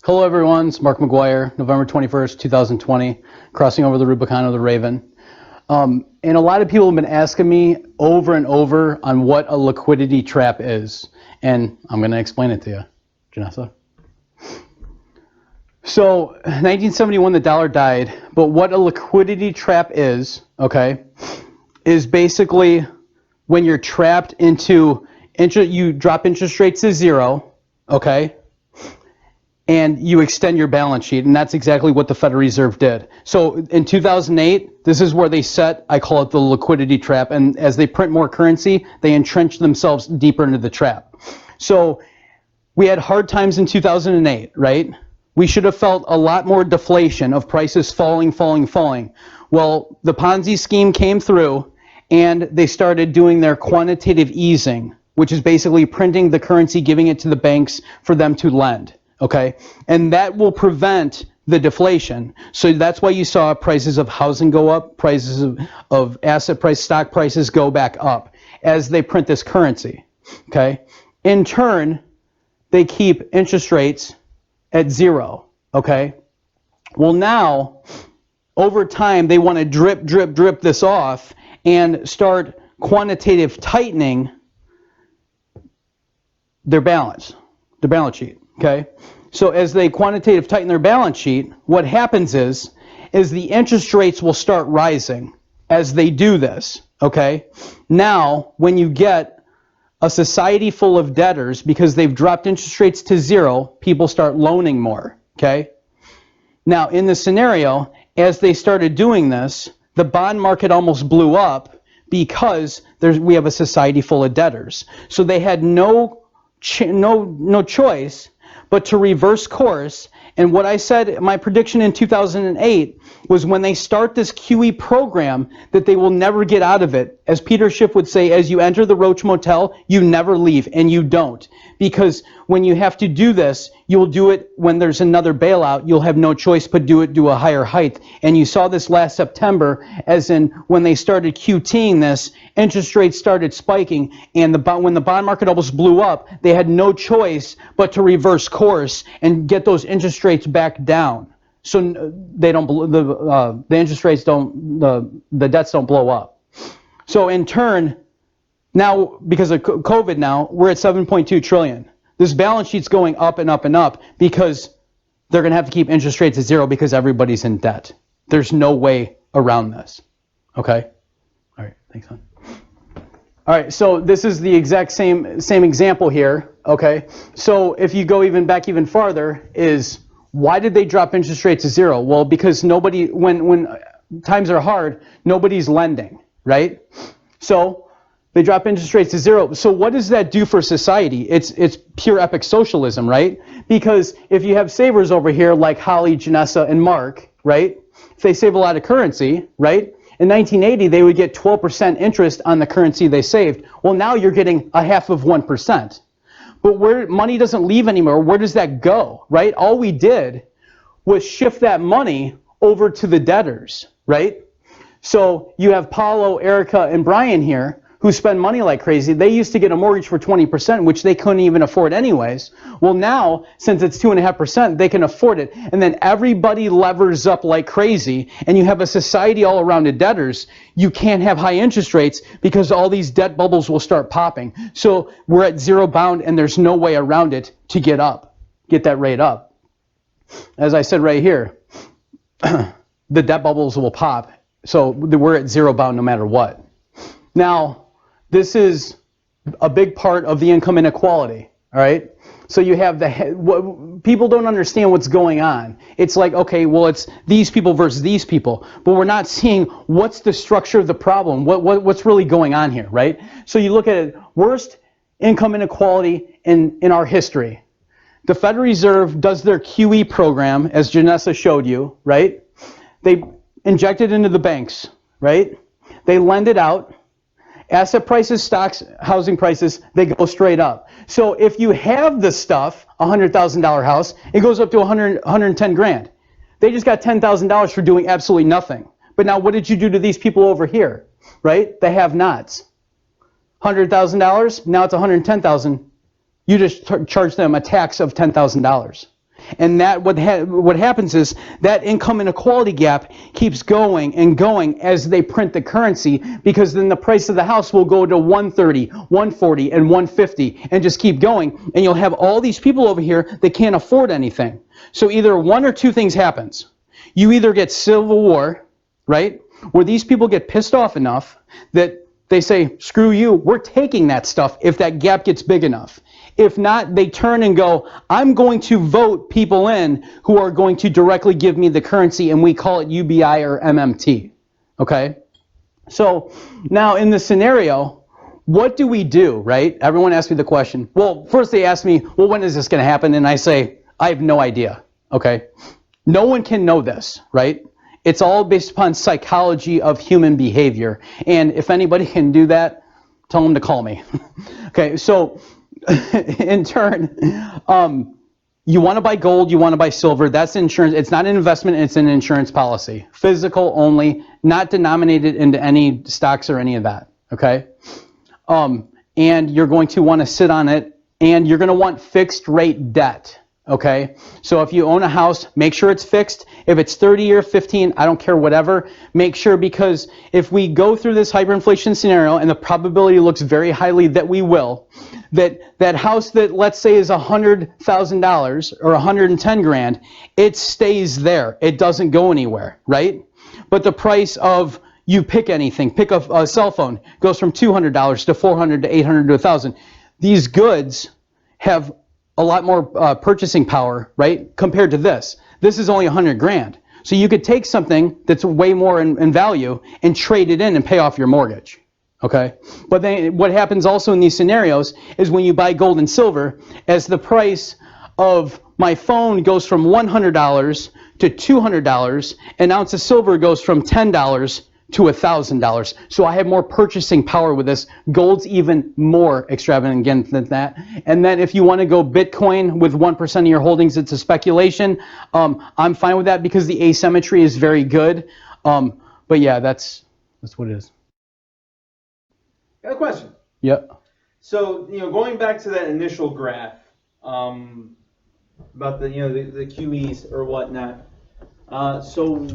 Hello everyone, it's Mark McGuire, November 21st, 2020, crossing over the Rubicon of the Raven. And a lot of people have been asking me over and over on what a liquidity trap is. And I'm going to explain it to you. Janessa? So, 1971, the dollar died, but what a liquidity trap is, okay, is basically when you're trapped into, you drop interest rates to zero, okay, and you extend your balance sheet, and that's exactly what the Federal Reserve did. So in 2008, this is where they set, I call it the liquidity trap, and as they print more currency, they entrench themselves deeper into the trap. So we had hard times in 2008, right? We should have felt a lot more deflation of prices falling. Well, the Ponzi scheme came through, and they started doing their quantitative easing, which is basically printing the currency, giving it to the banks for them to lend. Okay, and that will prevent the deflation. So that's why you saw prices of housing go up, prices of asset price, stock prices go back up as they print this currency. Okay, in turn, they keep interest rates at zero. Okay, well now, over time, they want to drip this off and start quantitative tightening their balance sheet. Okay, so as they quantitative tighten their balance sheet, what happens is the interest rates will start rising as they do this. Okay, now when you get a society full of debtors because they've dropped interest rates to zero, people start loaning more. Okay, now in this scenario, as they started doing this, the bond market almost blew up because we have a society full of debtors. So they had no choice but to reverse course. And what I said, my prediction in 2008 was when they start this QE program, that they will never get out of it. As Peter Schiff would say, as you enter the Roach Motel, you never leave, and you don't. Because when you have to do this, you'll do it when there's another bailout. You'll have no choice but do it to a higher height. And you saw this last September, as in when they started QTing this, interest rates started spiking, and when the bond market almost blew up, they had no choice but to reverse course and get those interest rates back down. So they don't, the interest rates don't, the debts don't blow up. So in turn, now because of COVID now, we're at 7.2 trillion. This balance sheet's going up and up and up because they're going to have to keep interest rates at zero because everybody's in debt. There's no way around this. Okay? All right, thanks, hon. All right, so this is the exact same example here, okay? So if you go back even farther, is why did they drop interest rates to zero? Well, because nobody, when times are hard, nobody's lending, right? So they drop interest rates to zero. So what does that do for society? It's pure epic socialism, right? Because if you have savers over here like Holly, Janessa, and Mark, right? If they save a lot of currency, right? In 1980, they would get 12% interest on the currency they saved. Well, now you're getting a half of 1%. But where money doesn't leave anymore, where does that go, right? All we did was shift that money over to the debtors, right? So you have Paulo, Erica, and Brian here who spend money like crazy. They used to get a mortgage for 20%, which they couldn't even afford anyways. Well, now, since it's 2.5%, they can afford it. And then everybody levers up like crazy, and you have a society all around of debtors. You can't have high interest rates because all these debt bubbles will start popping. So we're at zero bound, and there's no way around it to get that rate up. As I said right here, the debt bubbles will pop. So we're at zero bound no matter what. Now, this is a big part of the income inequality, all right? So you have people don't understand what's going on. It's like, okay, well, it's these people versus these people, but we're not seeing what's the structure of the problem, what's really going on here, right? So you look at it, worst income inequality in our history. The Federal Reserve does their QE program, as Janessa showed you, right? They inject it into the banks, right? They lend it out. Asset prices, stocks, housing prices, they go straight up. So if you have the stuff, a $100,000 house, it goes up to 110 grand. They just got $10,000 for doing absolutely nothing. But now what did you do to these people over here, right? The have-nots. $100,000, now it's $110,000. You just charge them a tax of $10,000. And that what happens is that income inequality gap keeps going and going as they print the currency, because then the price of the house will go to 130, 140, and 150 and just keep going. And you'll have all these people over here that can't afford anything. So either one or two things happens. You either get civil war, right, where these people get pissed off enough that they say, screw you, we're taking that stuff if that gap gets big enough. If not, they turn and go, I'm going to vote people in who are going to directly give me the currency, and we call it UBI or MMT, okay? So now in this scenario, what do we do, right? Everyone asks me the question. Well, first they ask me, well, when is this going to happen? And I say, I have no idea, okay? No one can know this, right? It's all based upon psychology of human behavior. And if anybody can do that, tell them to call me. Okay, so in turn, you want to buy gold, you want to buy silver. That's insurance. It's not an investment, it's an insurance policy. Physical only, not denominated into any stocks or any of that, okay? And you're going to want to sit on it, and you're going to want fixed rate debt. Okay, so if you own a house, make sure it's fixed. If it's 30 or 15, I don't care, whatever. Make sure, because if we go through this hyperinflation scenario, and the probability looks very highly that we will, that house that, let's say, is $100,000 or 110 grand, it stays there. It doesn't go anywhere, right? But the price of, you pick anything, pick a cell phone, goes from $200 to $400 to $800 to $1,000. These goods have a lot more purchasing power, right, compared to this. This is only 100 grand. So you could take something that's way more in value and trade it in and pay off your mortgage, okay? But then what happens also in these scenarios is when you buy gold and silver, as the price of my phone goes from $100 to $200, an ounce of silver goes from $10 to $1,000. So I have more purchasing power with this. Gold's even more extravagant again than that. And then if you want to go Bitcoin with 1% of your holdings, it's a speculation. I'm fine with that because the asymmetry is very good. But yeah, that's what it is. Got a question. Yep. So, going back to that initial graph about the QEs or whatnot. So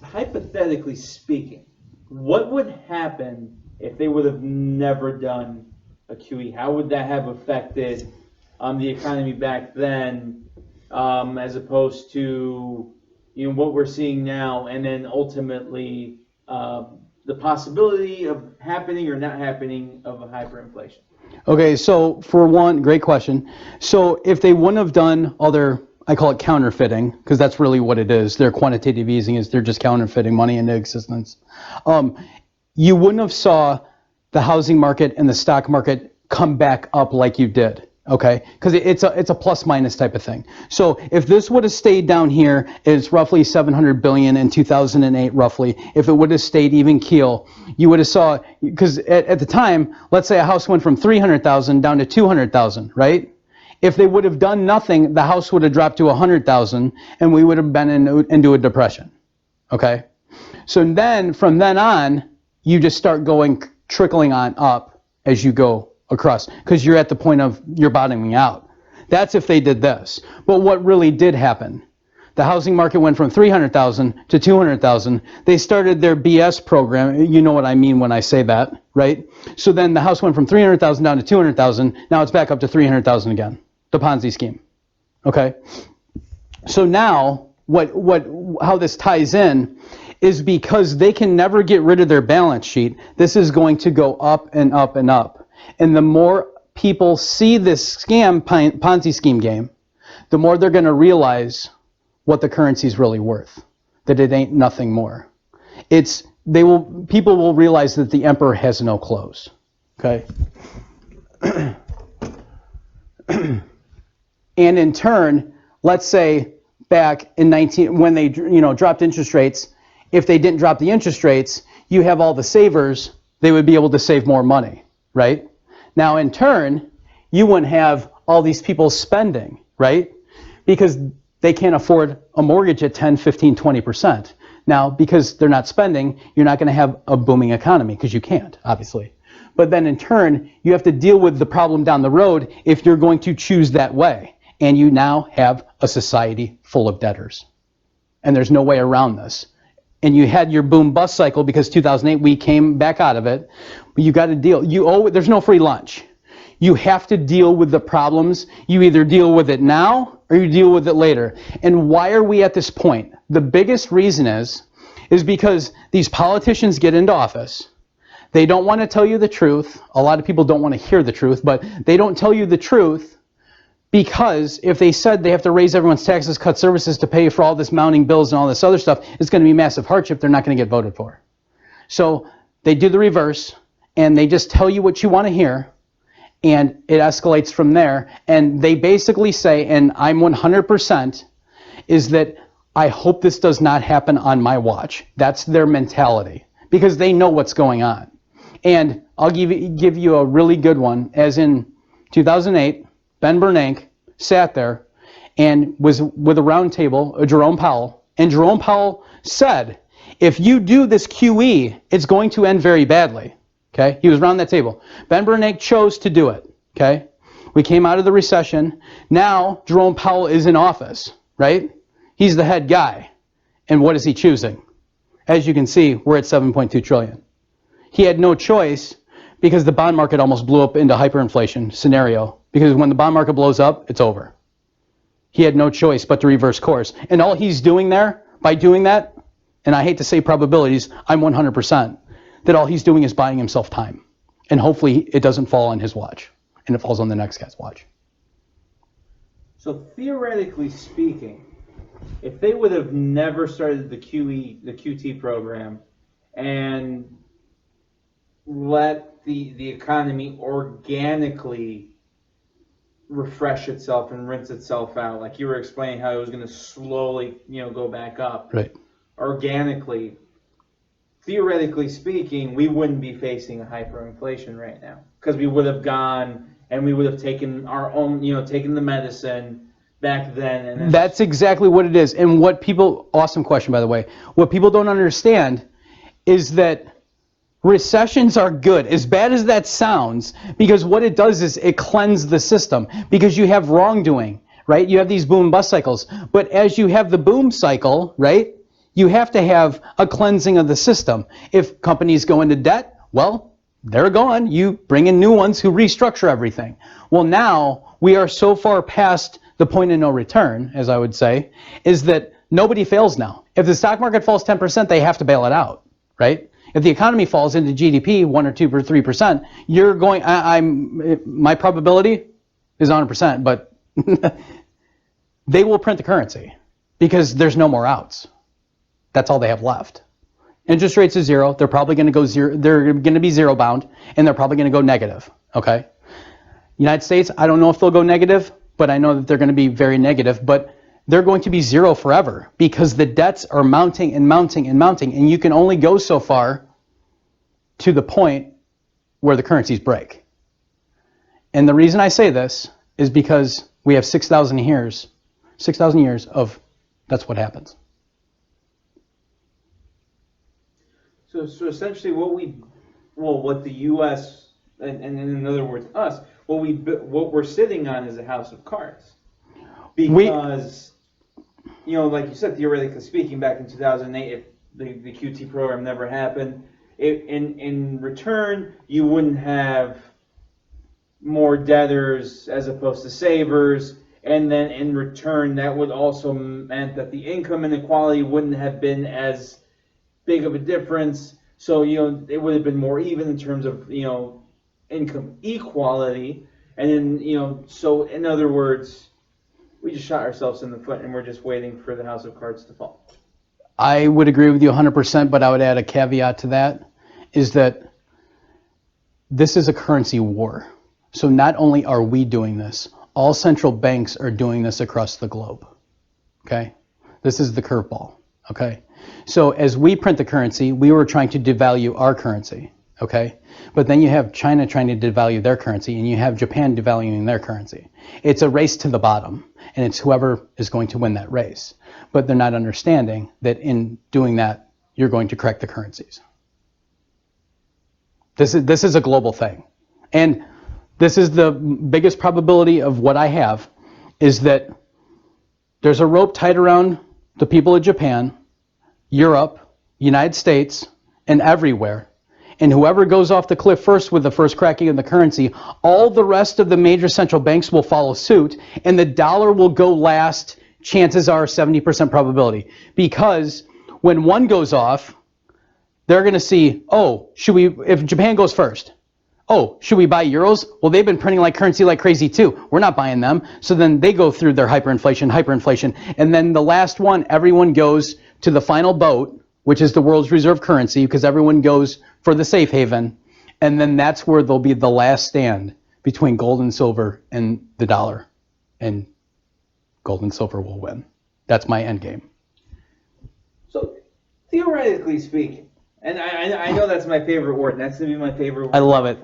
hypothetically speaking, what would happen if they would have never done a QE? How would that have affected the economy back then, as opposed to what we're seeing now, and then ultimately the possibility of happening or not happening of a hyperinflation? Okay, so for one, great question. So if they wouldn't have done all their, I call it counterfeiting, because that's really what it is. Their quantitative easing is they're just counterfeiting money into existence. You wouldn't have saw the housing market and the stock market come back up like you did, okay? Because it's a plus minus type of thing. So if this would have stayed down here, it's roughly 700 billion in 2008, roughly. If it would have stayed even keel, you would have saw, because at the time, let's say a house went from 300,000 down to 200,000, right? If they would have done nothing, the house would have dropped to 100,000, and we would have been into a depression, okay? So then, from then on, you just start trickling on up as you go across, because you're at the point of you're bottoming out. That's if they did this. But what really did happen? The housing market went from 300,000 to 200,000. They started their BS program. You know what I mean when I say that, right? So then the house went from 300,000 down to 200,000. Now it's back up to 300,000 again. The Ponzi scheme, okay? So now, how this ties in is because they can never get rid of their balance sheet, this is going to go up and up and up. And the more people see this scam, Ponzi scheme game, the more they're going to realize what the currency is really worth, that it ain't nothing more. People will realize that the emperor has no clothes, okay? And in turn, let's say back in when they dropped interest rates, if they didn't drop the interest rates, you have all the savers, they would be able to save more money, right? Now in turn, you wouldn't have all these people spending, right? Because they can't afford a mortgage at 10, 15, 20%. Now, because they're not spending, you're not going to have a booming economy, because you can't, obviously. But then in turn, you have to deal with the problem down the road if you're going to choose that way. and you now have a society full of debtors. And there's no way around this. And you had your boom bust cycle because 2008 we came back out of it. But you got to deal. There's no free lunch. You have to deal with the problems. You either deal with it now or you deal with it later. And why are we at this point? The biggest reason is because these politicians get into office. They don't want to tell you the truth. A lot of people don't want to hear the truth, but they don't tell you the truth because if they said they have to raise everyone's taxes, cut services to pay for all this mounting bills and all this other stuff, it's going to be massive hardship. They're not going to get voted for. So they do the reverse, and they just tell you what you want to hear, and it escalates from there. And they basically say, and I'm 100%, is that I hope this does not happen on my watch. That's their mentality because they know what's going on. And I'll give you a really good one. As in 2008, Ben Bernanke sat there and was with a round table, Jerome Powell, and Jerome Powell said, if you do this QE, it's going to end very badly. Okay? He was around that table. Ben Bernanke chose to do it. Okay? We came out of the recession. Now Jerome Powell is in office, right? He's the head guy. And what is he choosing? As you can see, we're at 7.2 trillion. He had no choice because the bond market almost blew up into hyperinflation scenario. Because when the bond market blows up, it's over. He had no choice but to reverse course. And all he's doing there, by doing that, and I hate to say probabilities, I'm 100%, that all he's doing is buying himself time. And hopefully it doesn't fall on his watch. And it falls on the next guy's watch. So theoretically speaking, if they would have never started the QT program and let the economy organically refresh itself and rinse itself out, like you were explaining how it was going to slowly, go back up. Right. Organically, theoretically speaking, we wouldn't be facing a hyperinflation right now because we would have gone and we would have taken our own, taken the medicine back then. And that's exactly what it is. And what people, awesome question by the way, what people don't understand is that recessions are good, as bad as that sounds, because what it does is it cleanses the system, because you have wrongdoing, right? You have these boom bust cycles. But as you have the boom cycle, right, you have to have a cleansing of the system. If companies go into debt, well, they're gone. You bring in new ones who restructure everything. Well, now we are so far past the point of no return, as I would say, is that nobody fails now. If the stock market falls 10%, they have to bail it out, right? If the economy falls into GDP 1 or 2 or 3%, you're going. My probability is 100%, but they will print the currency because there's no more outs. That's all they have left. Interest rates is zero. They're probably going to go zero. They're going to be zero bound, and they're probably going to go negative. Okay. United States, I don't know if they'll go negative, but I know that they're going to be very negative. But they're going to be zero forever because the debts are mounting and mounting and mounting, and you can only go so far to the point where the currencies break. And the reason I say this is because we have 6,000 years of that's what happens. So essentially what the U.S. and in other words us, what we're sitting on is a house of cards. Because, like you said, theoretically speaking, back in 2008, if the QT program never happened, in return, you wouldn't have more debtors as opposed to savers, and then in return, that would also meant that the income inequality wouldn't have been as big of a difference. So, it would have been more even in terms of, income equality. And then, so in other words, we just shot ourselves in the foot and we're just waiting for the house of cards to fall. I would agree with you 100%, but I would add a caveat to that, is that this is a currency war. So not only are we doing this, all central banks are doing this across the globe. Okay? This is the curveball. Okay? So as we print the currency, we were trying to devalue our currency. Okay? But then you have China trying to devalue their currency, and you have Japan devaluing their currency. It's a race to the bottom, and it's whoever is going to win that race. But they're not understanding that in doing that, you're going to correct the currencies. This is a global thing. And this is the biggest probability of what I have, is that there's a rope tied around the people of Japan, Europe, United States, and everywhere. And whoever goes off the cliff first with the first cracking of the currency, all the rest of the major central banks will follow suit, and the dollar will go last, chances are 70% probability. Because when one goes off, they're going to see, oh, if Japan goes first, oh, should we buy euros? Well, they've been printing like currency like crazy too. We're not buying them. So then they go through their hyperinflation. And then the last one, everyone goes to the final boat, which is the world's reserve currency, because everyone goes for the safe haven. And then that's where there'll be the last stand between gold and silver and the dollar. And gold and silver will win. That's my end game. So, theoretically speaking, and I know that's my favorite word, and that's going to be my favorite word. I love it.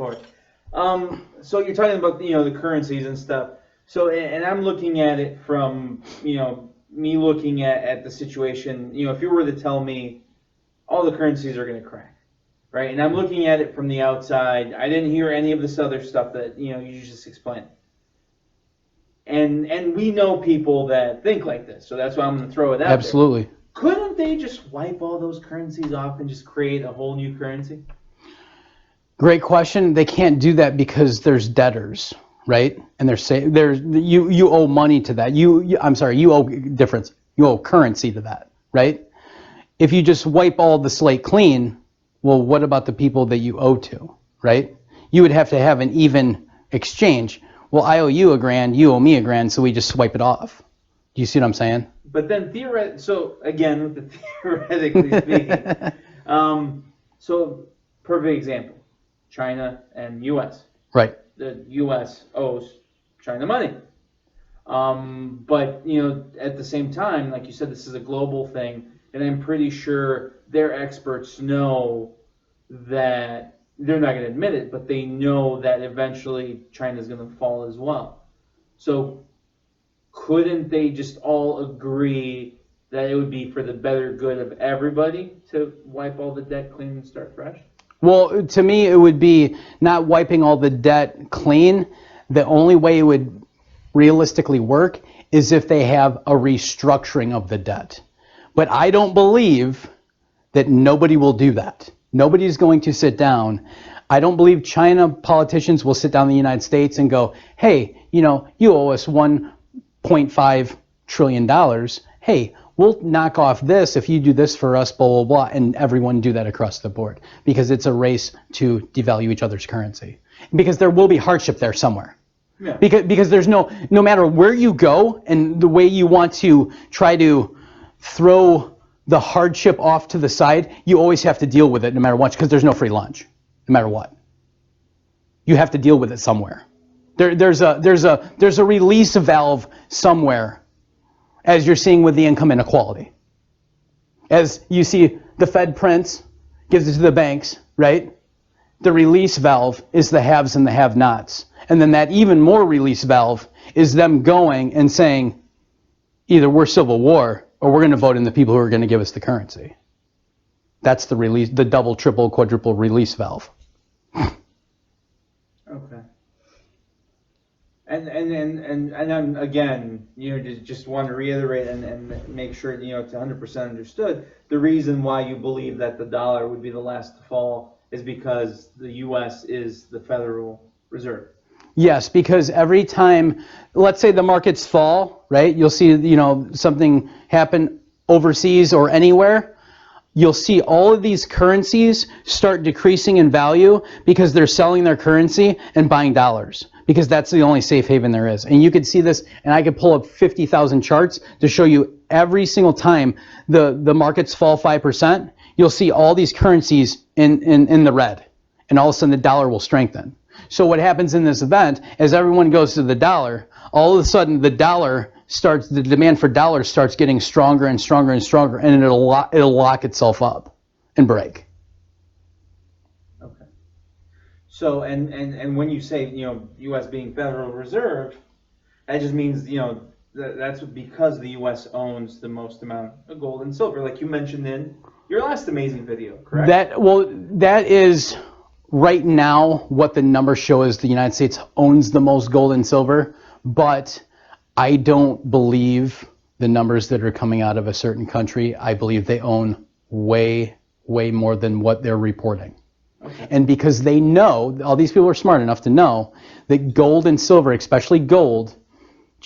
So you're talking about, the currencies and stuff. So, and I'm looking at it from, me looking at the situation, if you were to tell me all the currencies are going to crack, right? And I'm looking at it from the outside. I didn't hear any of this other stuff that, you just explained. And we know people that think like this, so that's why I'm going to throw it out Absolutely. there. Couldn't they just wipe all those currencies off and just create a whole new currency? Great question. They can't do that because there's debtors, right? And you owe money to that. You owe currency to that, right? If you just wipe all the slate clean, well, what about the people that you owe to, right? You would have to have an even exchange. Well, I owe you $1,000, you owe me $1,000, so we just swipe it off. Do you see what I'm saying? But then theoretically speaking, so perfect example, China and U.S. Right. The U.S. owes China money. But, at the same time, like you said, this is a global thing, and I'm pretty sure their experts know that they're not going to admit it, but they know that eventually China's going to fall as well. So couldn't they just all agree that it would be for the better good of everybody to wipe all the debt clean and start fresh? Well, to me, it would be not wiping all the debt clean. The only way it would realistically work is if they have a restructuring of the debt. But I don't believe that nobody will do that. Nobody's going to sit down. I don't believe China politicians will sit down in the United States and go, hey, you owe us $1.5 trillion. Hey, we'll knock off this if you do this for us, blah, blah, blah, and everyone do that across the board because it's a race to devalue each other's currency. Because there will be hardship there somewhere. Yeah. Because there's no matter where you go and the way you want to try to throw the hardship off to the side, you always have to deal with it no matter what, because there's no free lunch, no matter what. You have to deal with it somewhere. There's a release valve somewhere, as you're seeing with the income inequality. As you see the Fed prints, gives it to the banks, right? The release valve is the haves and the have-nots. And then that even more release valve is them going and saying, either we're civil war or we're going to vote in the people who are going to give us the currency. That's the release, the double, triple, quadruple release valve. Okay. And I'm, again, just want to reiterate and make sure, it's 100% understood. The reason why you believe that the dollar would be the last to fall is because the U.S. is the Federal Reserve. Yes, because every time, let's say the markets fall, right? You'll see, something happen overseas or anywhere. You'll see all of these currencies start decreasing in value because they're selling their currency and buying dollars, because that's the only safe haven there is. And you could see this, and I could pull up 50,000 charts to show you every single time the markets fall 5%, you'll see all these currencies in the red, and all of a sudden the dollar will strengthen. So what happens in this event, as everyone goes to the dollar, all of a sudden the demand for dollars starts getting stronger and stronger and stronger, and it'll lock itself up and break. Okay. So, and when you say, U.S. being Federal Reserve, that just means, that's because the U.S. owns the most amount of gold and silver, like you mentioned in your last amazing video, correct? That is right now what the numbers show is the United States owns the most gold and silver, but I don't believe the numbers that are coming out of a certain country. I believe they own way, way more than what they're reporting. Okay. And because they know, all these people are smart enough to know that gold and silver, especially gold,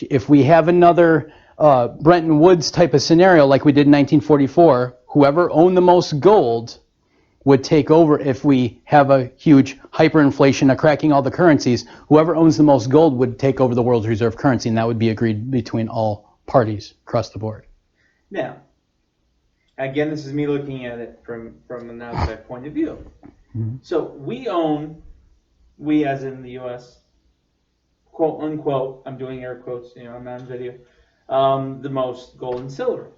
if we have another Bretton Woods type of scenario like we did in 1944, whoever owned the most gold would take over. If we have a huge hyperinflation, a cracking all the currencies, whoever owns the most gold would take over the world's reserve currency, and that would be agreed between all parties across the board. Now, again, this is me looking at it from an outside point of view. Mm-hmm. So we as in the U.S., quote unquote, I'm doing air quotes, I'm on video, the most gold and silver.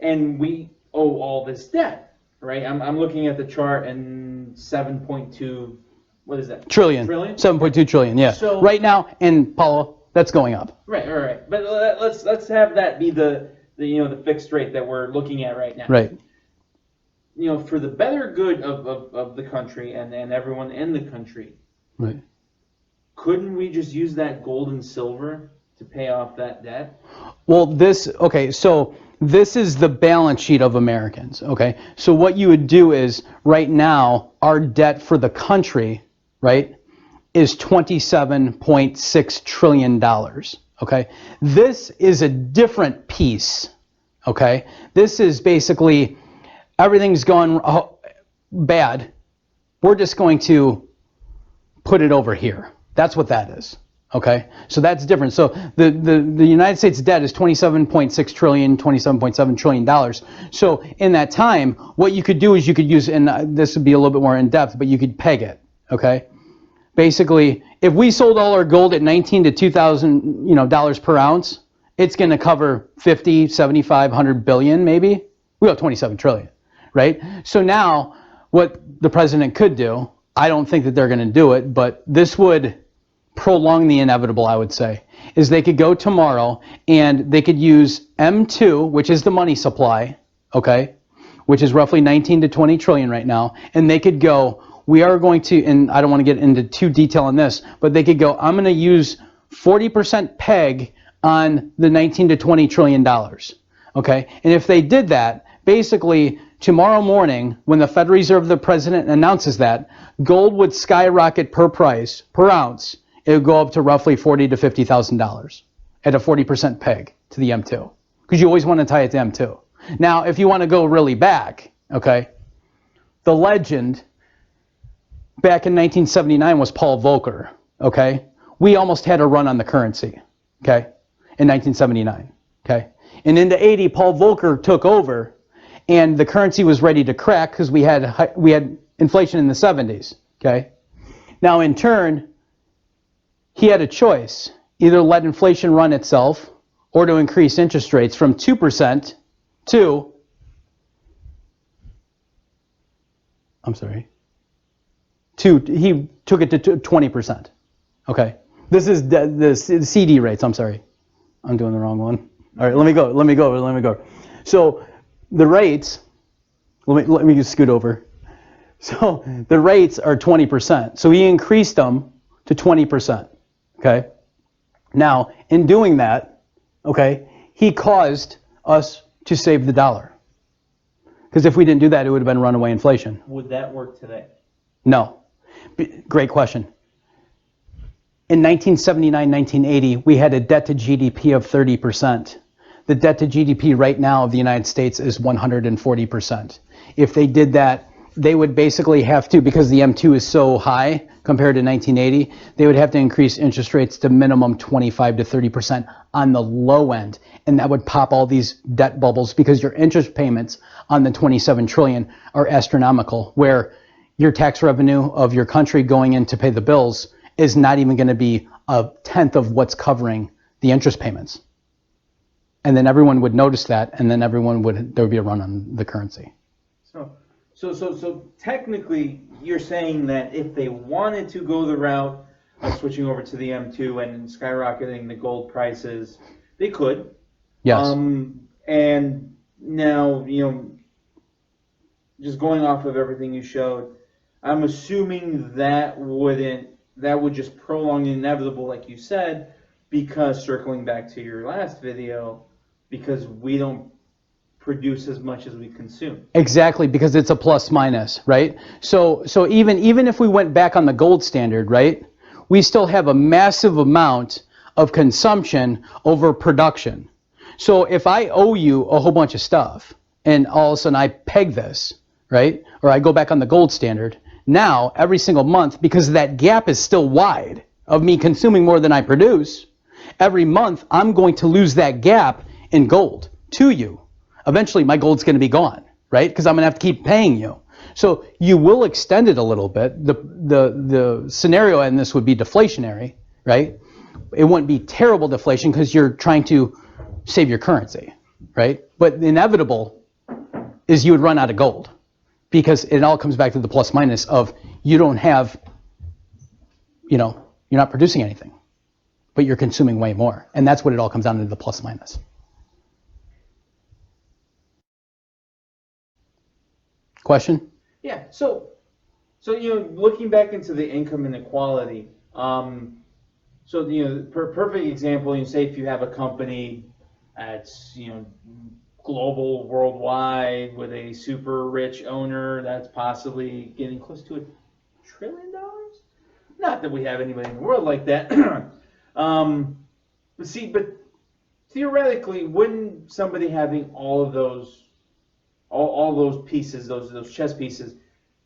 And we owe all this debt, right? I'm looking at the chart and 7.2, what is that? Trillion. 7.2 trillion, yeah. So, right now, and Paulo, that's going up. Right. But let's have that be the fixed rate that we're looking at right now. Right. For the better good of the country and everyone in the country. Right. Couldn't we just use that gold and silver to pay off that debt? Well, so this is the balance sheet of Americans, okay? So what you would do is, right now, our debt for the country, right, is $27.6 trillion, okay? This is a different piece, okay? This is basically, everything's gone bad. We're just going to put it over here. That's what that is. Okay, so that's different. So the United States debt is $27.6 trillion, $27.7 trillion. So in that time, what you could do is you could use, and this would be a little bit more in depth, but you could peg it. Okay, basically, if we sold all our gold at 19 to 2,000 dollars per ounce, it's going to cover 50, 75, 100 billion maybe. We got 27 trillion, right? So now, what the president could do, I don't think that they're going to do it, but this would prolong the inevitable, I would say, is they could go tomorrow and they could use M2, which is the money supply, okay, which is roughly 19 to 20 trillion right now, and they could go, we are going to, and I don't want to get into too detail on this, but they could go, I'm going to use 40% peg on the 19 to 20 trillion dollars, okay, and if they did that, basically tomorrow morning, when the Federal Reserve, the president announces that, gold would skyrocket per ounce. It would go up to roughly $40,000 to $50,000 at a 40% peg to the M2, because you always want to tie it to M2. Now, if you want to go really back, okay, the legend back in 1979 was Paul Volcker, okay? We almost had a run on the currency, okay, in 1979, okay? And into 80, Paul Volcker took over, and the currency was ready to crack because we had inflation in the 70s, okay? Now, in turn, he had a choice, either let inflation run itself or to increase interest rates from 2% to, he took it to 20%. Okay, this is the CD rates, I'm sorry. I'm doing the wrong one. All right, let me go. So the rates, let me just scoot over. So the rates are 20%. So he increased them to 20%. Okay. Now, in doing that, okay, he caused us to save the dollar. Because if we didn't do that, it would have been runaway inflation. Would that work today? No. Great question. In 1979, 1980, we had a debt to GDP of 30%. The debt to GDP right now of the United States is 140%. If they did that, they would basically have to, because the M2 is so high compared to 1980, they would have to increase interest rates to minimum 25 to 30% on the low end. And that would pop all these debt bubbles, because your interest payments on the 27 trillion are astronomical, where your tax revenue of your country going in to pay the bills is not even going to be a tenth of what's covering the interest payments. And then everyone would notice that, and then there would be a run on the currency. So technically, you're saying that if they wanted to go the route of switching over to the M2 and skyrocketing the gold prices, they could. Yes. And now, just going off of everything you showed, I'm assuming that would just prolong the inevitable, like you said, because, circling back to your last video, because we don't produce as much as we consume. Exactly, because it's a plus minus, right? So even if we went back on the gold standard, right, we still have a massive amount of consumption over production. So if I owe you a whole bunch of stuff and all of a sudden I peg this, right, or I go back on the gold standard, now every single month, because that gap is still wide of me consuming more than I produce, every month I'm going to lose that gap in gold to you. Eventually my gold's going to be gone, right? Because I'm going to have to keep paying you. So you will extend it a little bit. The scenario in this would be deflationary, right? It wouldn't be terrible deflation because you're trying to save your currency, right? But the inevitable is you would run out of gold because it all comes back to the plus minus of you don't have, you're not producing anything, but you're consuming way more. And that's what it all comes down to, the plus minus. Question? Yeah. So looking back into the income inequality. Perfect example. You say if you have a company that's global, worldwide, with a super rich owner that's possibly getting close to $1 trillion. Not that we have anybody in the world like that. But theoretically, wouldn't somebody having all of those, all those pieces, those chess pieces,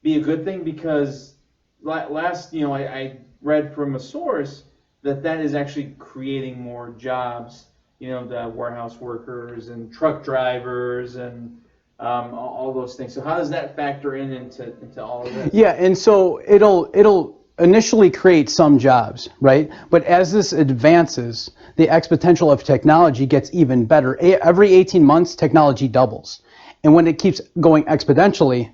be a good thing? Because last, I read from a source that is actually creating more jobs. The warehouse workers and truck drivers and all those things. So how does that factor into all of this? Yeah, and so it'll initially create some jobs, right? But as this advances, the exponential of technology gets even better. Every 18 months, technology doubles. And when it keeps going exponentially,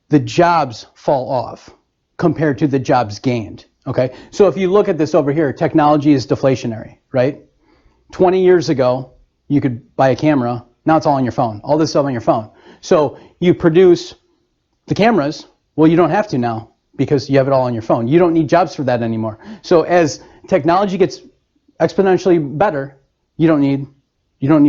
the jobs fall off compared to the jobs gained, okay? So if you look at this over here, technology is deflationary, right? 20 years ago, you could buy a camera. Now it's all on your phone. All this stuff on your phone. So you produce the cameras. Well, you don't have to now because you have it all on your phone. You don't need jobs for that anymore. So as technology gets exponentially better, you don't need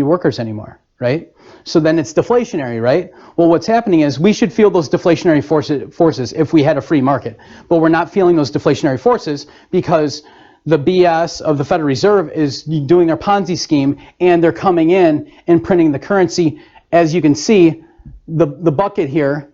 workers anymore, right? So then it's deflationary, right? Well, what's happening is we should feel those deflationary forces if we had a free market. But we're not feeling those deflationary forces because the BS of the Federal Reserve is doing their Ponzi scheme, and they're coming in and printing the currency. As you can see, the bucket here,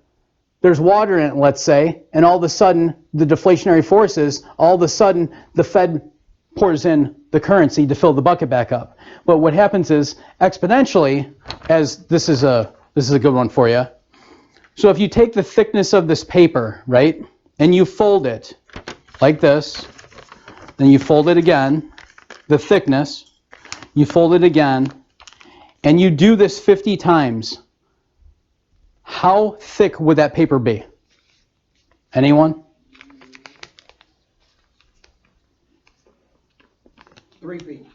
there's water in it, let's say, and all of a sudden, the deflationary forces, all of a sudden, the Fed pours in the currency to fill the bucket back up. But what happens is, exponentially, as this is a good one for you. So if you take the thickness of this paper, right, and you fold it like this, then you fold it again, the thickness, you fold it again, and you do this 50 times. How thick would that paper be? Anyone? 3 feet.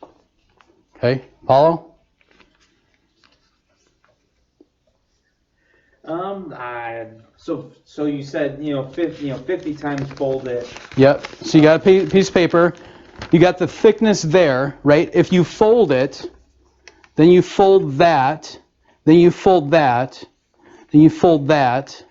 Okay, Paulo? So you said 50 times fold it. Yep. So you got a piece of paper. You got the thickness there, right? If you fold it, then you fold that, then you fold that, then you fold that,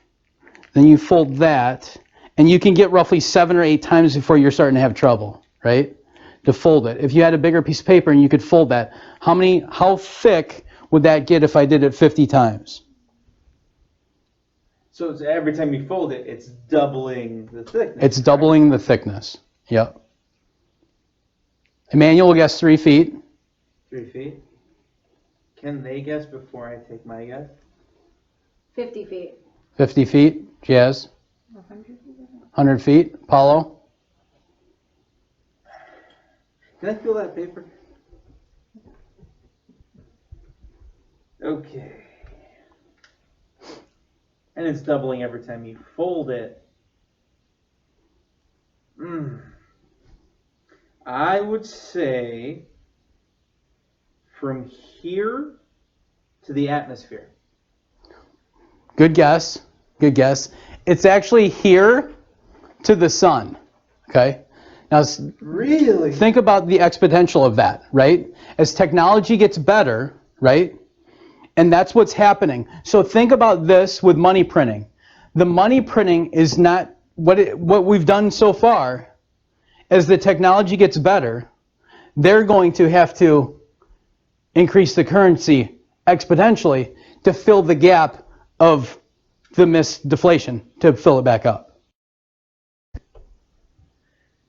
then you fold that, and you can get roughly 7 or 8 times before you're starting to have trouble, right? To fold it. If you had a bigger piece of paper and you could fold that, how thick would that get if I did it 50 times? So it's every time you fold it, it's doubling the thickness. It's doubling the thickness. Yep. Emmanuel will guess 3 feet. 3 feet. Can they guess before I take my guess? 50 feet. 50 feet. Jazz. 100 feet. Paulo. Can I feel that paper? Okay. And it's doubling every time you fold it. I would say from here to the atmosphere. Good guess. Good guess. It's actually here to the sun. Okay? Now, Really? think about the exponential of that, right? As technology gets better, right? And that's what's happening. So think about this with money printing. The money printing is not what we've done so far. As the technology gets better, they're going to have to increase the currency exponentially to fill the gap of the missed deflation, to fill it back up.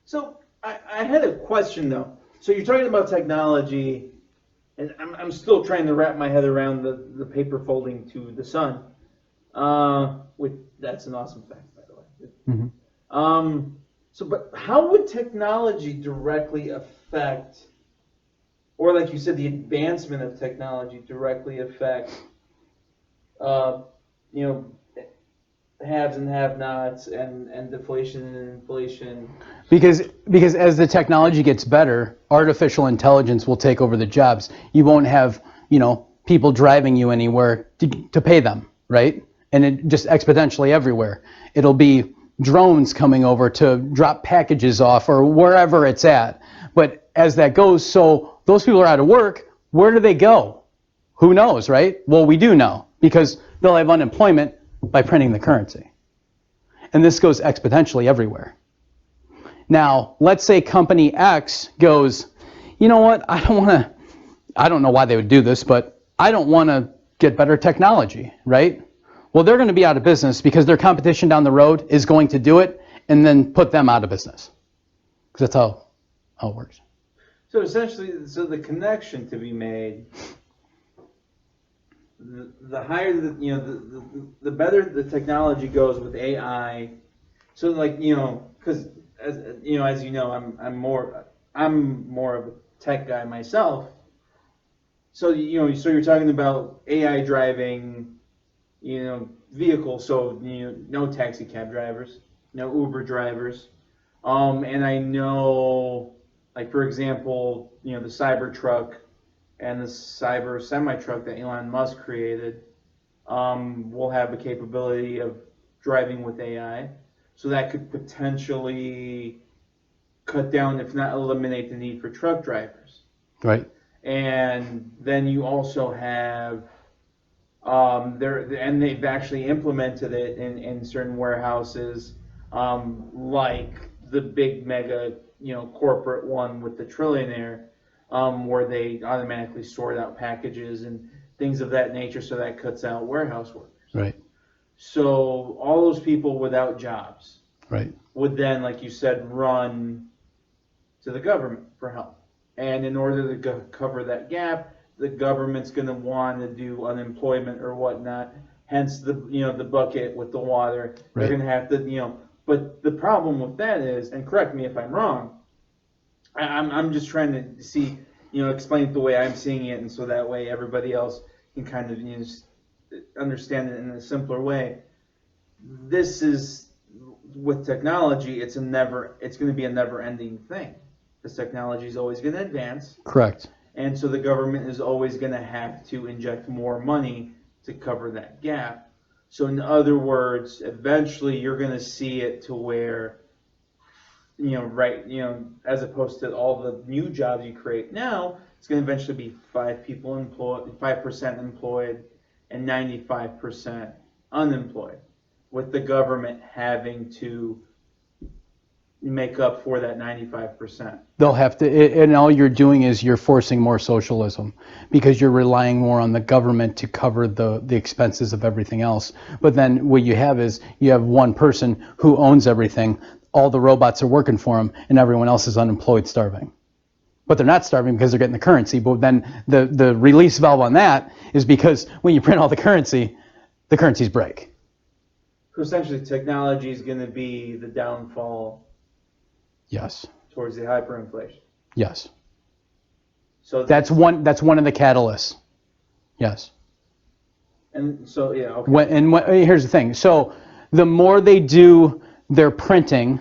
So I had a question though. So you're talking about technology, and I'm still trying to wrap my head around the paper folding to the sun. Which that's an awesome fact, by the way. Mm-hmm. But how would technology directly affect, or like you said, the advancement of technology directly affect, you know, haves and have-nots and deflation and inflation? Because as the technology gets better, artificial intelligence will take over the jobs. You won't have, people driving you anywhere to pay them, right? And it just exponentially everywhere. It'll be drones coming over to drop packages off or wherever it's at. But as that goes, so those people are out of work, where do they go? Who knows, right? Well, we do know, because they'll have unemployment by printing the currency. And this goes exponentially everywhere. Now, let's say company X goes, you know what, I don't know why they would do this, but I don't want to get better technology, right? Well, they're going to be out of business because their competition down the road is going to do it and then put them out of business. Because that's how it works. So essentially, the connection to be made, the higher the better the technology goes with AI. So because as you know, I'm more of a tech guy myself. So so you're talking about AI driving, vehicles. So no taxi cab drivers, no Uber drivers, and I know, like for example, the Cybertruck and the cyber semi-truck that Elon Musk created will have the capability of driving with AI. So that could potentially cut down, if not eliminate, the need for truck drivers. Right. And then you also have, and they've actually implemented it in certain warehouses, like the big mega, corporate one with the trillionaire, where they automatically sort out packages and things of that nature, so that cuts out warehouse workers. Right. So all those people without jobs Right. would then, like you said, run to the government for help. And in order to cover that gap, the government's going to want to do unemployment or whatnot. Hence the the bucket with the water. Right. They're going to have to But the problem with that is, and correct me if I'm wrong, I'm just trying to see, explain it the way I'm seeing it, and so that way everybody else can kind of understand it in a simpler way. This is, with technology, it's going to be a never-ending thing. This technology is always going to advance. Correct. And so the government is always going to have to inject more money to cover that gap. So in other words, eventually you're going to see it to where, as opposed to all the new jobs you create now, it's going to eventually be 5% employed and 95% unemployed, with the government having to make up for that 95%. They'll have to, and all you're doing is you're forcing more socialism, because you're relying more on the government to cover the expenses of everything else. But then what you have is you have one person who owns everything, all the robots are working for him, and everyone else is unemployed, starving. But they're not starving because they're getting the currency. But then the release valve on that is because when you print all the currencies break. So essentially technology is going to be the downfall. Yes. Towards the hyperinflation. Yes. So that's one of the catalysts. Yes. And so okay. Here's the thing. So the more they do their printing,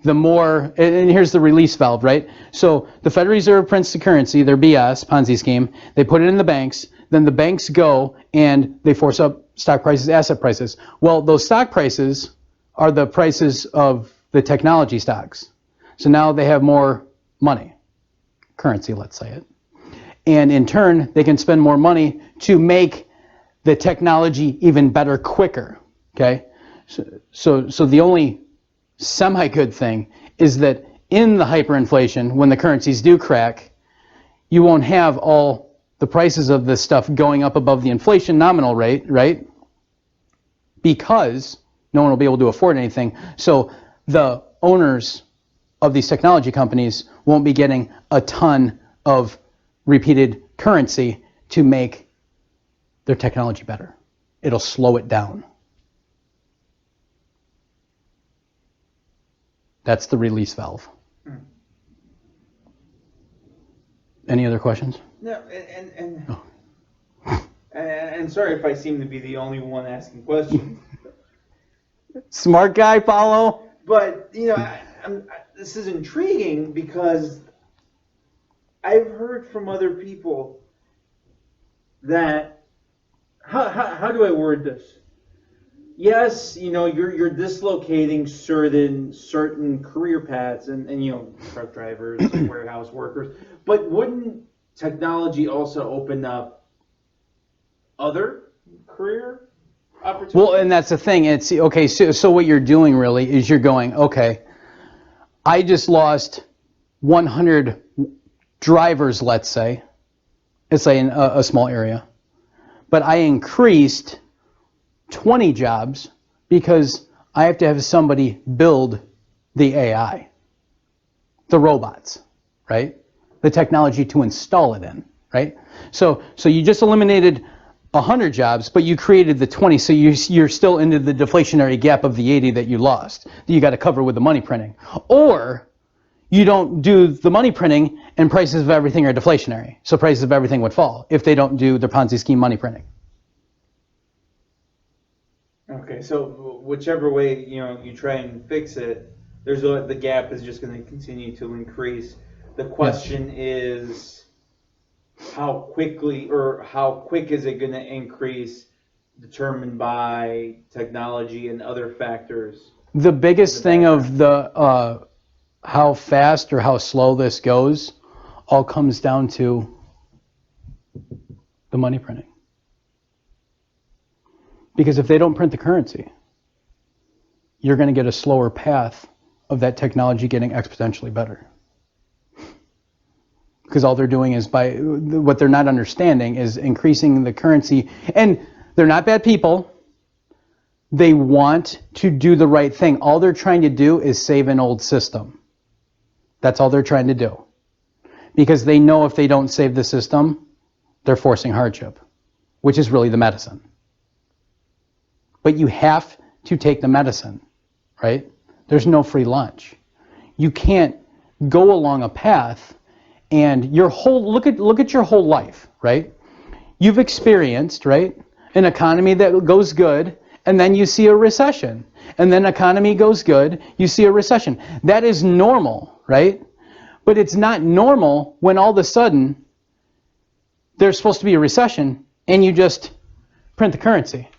the more, and here's the release valve, right? So the Federal Reserve prints the currency, their BS, Ponzi scheme. They put it in the banks. Then the banks go and they force up stock prices, asset prices. Well, those stock prices are the prices of the technology stocks. So now they have more money, currency, let's say it. And in turn, they can spend more money to make the technology even better quicker, okay? So the only semi-good thing is that in the hyperinflation, when the currencies do crack, you won't have all the prices of this stuff going up above the inflation nominal rate, right? Because no one will be able to afford anything. So the owners of these technology companies won't be getting a ton of repeated currency to make their technology better. It'll slow it down. That's the release valve. Any other questions? No, and sorry if I seem to be the only one asking questions. Smart guy, Paulo. But, this is intriguing because I've heard from other people that, how do I word this? Yes, you're dislocating certain career paths and truck drivers, warehouse workers, but wouldn't technology also open up other career opportunities? Well, and that's the thing. It's okay. So what you're doing really is you're going, okay, I just lost 100 drivers, let's say. It's like in a small area, but I increased 20 jobs because I have to have somebody build the AI, the robots, right? The technology to install it in, right? So you just eliminated 100 jobs, but you created the 20, so you're still into the deflationary gap of the 80 that you lost, that you got to cover with the money printing. Or you don't do the money printing and prices of everything are deflationary, so prices of everything would fall if they don't do their Ponzi scheme money printing. Okay, so whichever way you try and fix it, the gap is just going to continue to increase. The question is how quickly or how quick is it going to increase, determined by technology and other factors. The biggest thing of the how fast or how slow this goes all comes down to the money printing. Because if they don't print the currency, you're going to get a slower path of that technology getting exponentially better. Because all they're doing is what they're not understanding is increasing the currency. And they're not bad people. They want to do the right thing. All they're trying to do is save an old system. That's all they're trying to do. Because they know if they don't save the system, they're forcing hardship, which is really the medicine. But you have to take the medicine, right? There's no free lunch. You can't go along a path and look at your whole life, right? You've experienced, right, an economy that goes good, and then you see a recession. And then economy goes good, you see a recession. That is normal, right? But it's not normal when all of a sudden there's supposed to be a recession and you just print the currency.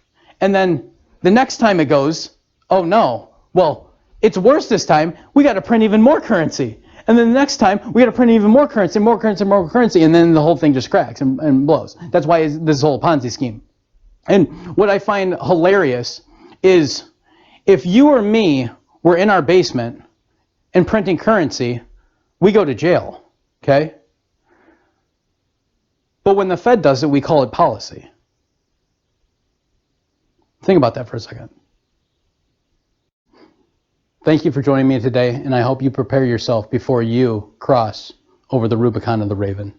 And then the next time it goes, oh no, well, it's worse this time, we got to print even more currency. And then the next time, we got to print even more currency, more currency, more currency, and then the whole thing just cracks and blows. That's why this whole Ponzi scheme. And what I find hilarious is if you or me were in our basement and printing currency, we go to jail, okay? But when the Fed does it, we call it policy. Think about that for a second. Thank you for joining me today, and I hope you prepare yourself before you cross over the Rubicon of the Raven.